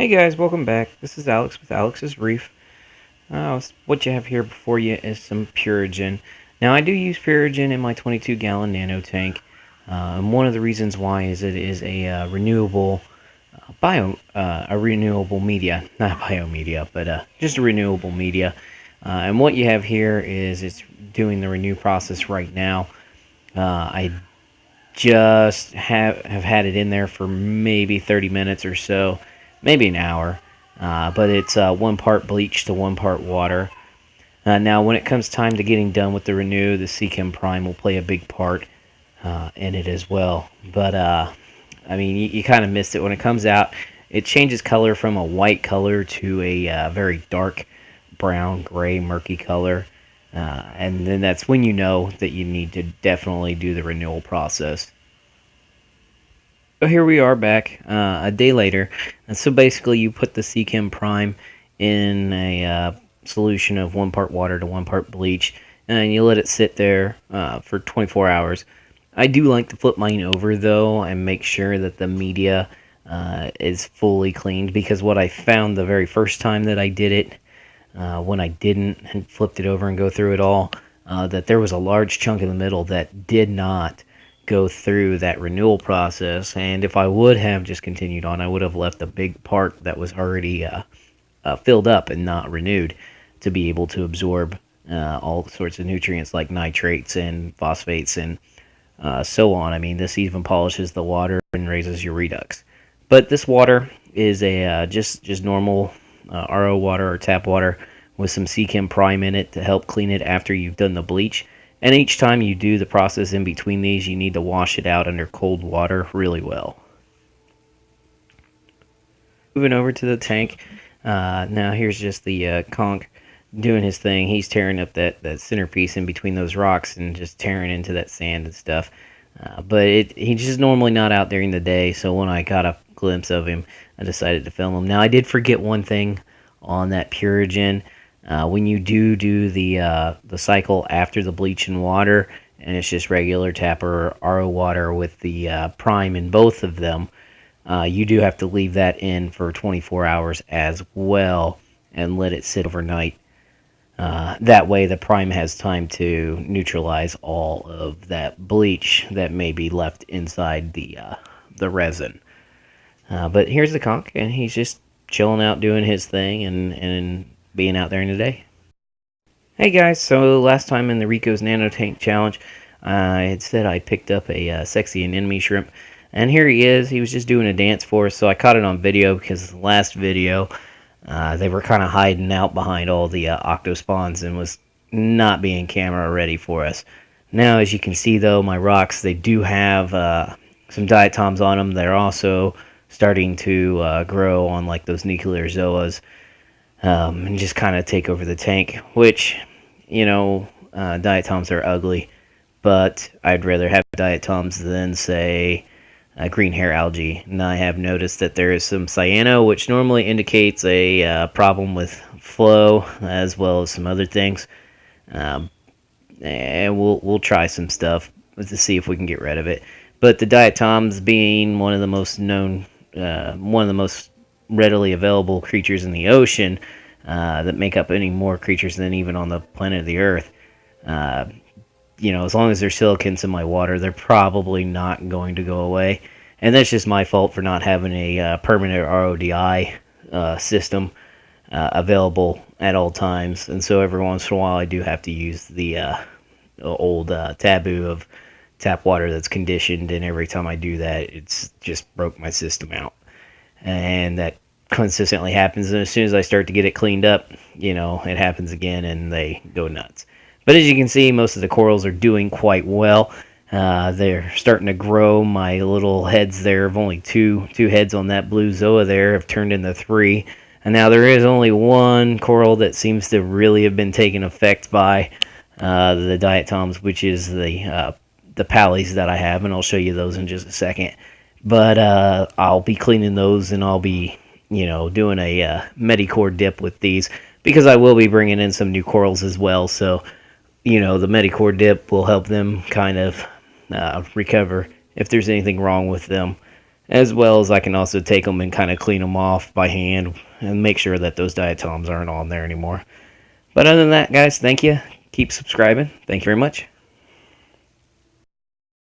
Hey guys, welcome back. This is Alex with Alex's Reef. What you have here before you is some purigen. Now I do use purigen in my 22-gallon nano tank, and one of the reasons why is it is a renewable a renewable media, not biomedia, but just a renewable media. And what you have here is it's doing the renew process right now. I just have had it in there for maybe 30 minutes or so, maybe an hour. But it's 1 part bleach to 1 part water. Now, when it comes time to getting done with the renew, the Seachem Prime will play a big part in it as well. But I mean, you kind of missed it when it comes out. It changes color from a white color to a very dark brown, gray, murky color. And then that's when you know that you need to definitely do the renewal process. So here we are back a day later. And so basically you put the Seachem Prime in a solution of 1 part water to 1 part bleach, and you let it sit there for 24 hours. I do like to flip mine over though and make sure that the media is fully cleaned, because what I found the very first time that I did it, when I didn't and flipped it over and go through it all, that there was a large chunk in the middle that did not go through that renewal process. And if I would have just continued on, I would have left a big part that was already filled up and not renewed to be able to absorb all sorts of nutrients like nitrates and phosphates and so on. I mean, this even polishes the water and raises your redox. But this water is a just normal RO water or tap water with some Seachem Prime in it to help clean it after you've done the bleach. And each time you do the process in between these, you need to wash it out under cold water really well. Moving over to the tank. Now here's just the conch doing his thing. He's tearing up that centerpiece in between those rocks and just tearing into that sand and stuff. But he's just normally not out during the day, so when I got a glimpse of him, I decided to film him. Now I did forget one thing on that purigen. When you do the cycle after the bleach and water, and it's just regular tap or RO water with the prime in both of them, you do have to leave that in for 24 hours as well and let it sit overnight. That way the prime has time to neutralize all of that bleach that may be left inside the resin. But here's the conch, and he's just chilling out doing his thing and being out there in the day. Hey guys, so last time in the Rico's Nano Tank Challenge, I had said I picked up a sexy anemone shrimp, and here he is. He was just doing a dance for us, so I caught it on video because the last video they were kind of hiding out behind all the octospawns and was not being camera ready for us. Now, as you can see though, my rocks, they do have some diatoms on them. They're also starting to grow on like those nuclear zoas. And just kind of take over the tank, which, you know, diatoms are ugly, but I'd rather have diatoms than, say, green hair algae. And I have noticed that there is some cyano, which normally indicates a problem with flow, as well as some other things. And we'll try some stuff to see if we can get rid of it. But the diatoms being one of the most known, one of the most readily available creatures in the ocean, that make up any more creatures than even on the planet of the Earth. You know, as long as there's silicons in my water, they're probably not going to go away. And that's just my fault for not having a permanent RODI system available at all times. And so every once in a while I do have to use the old taboo of tap water that's conditioned, and every time I do that, it's just broke my system out. And that consistently happens, and as soon as I start to get it cleaned up, you know, it happens again and they go nuts. But as you can see, most of the corals are doing quite well. They're starting to grow. My little heads there of only two heads on that blue zoa there have turned into 3, and now there is only one coral that seems to really have been taken effect by the diatoms, which is the pallies that I have, and I'll show you those in just a second. But I'll be cleaning those, and I'll be, you know, doing a Medicore dip with these, because I will be bringing in some new corals as well. So, you know, the Medicore dip will help them kind of recover if there's anything wrong with them. as well as I can also take them and kind of clean them off by hand and make sure that those diatoms aren't on there anymore. But other than that, guys, thank you. Keep subscribing. Thank you very much.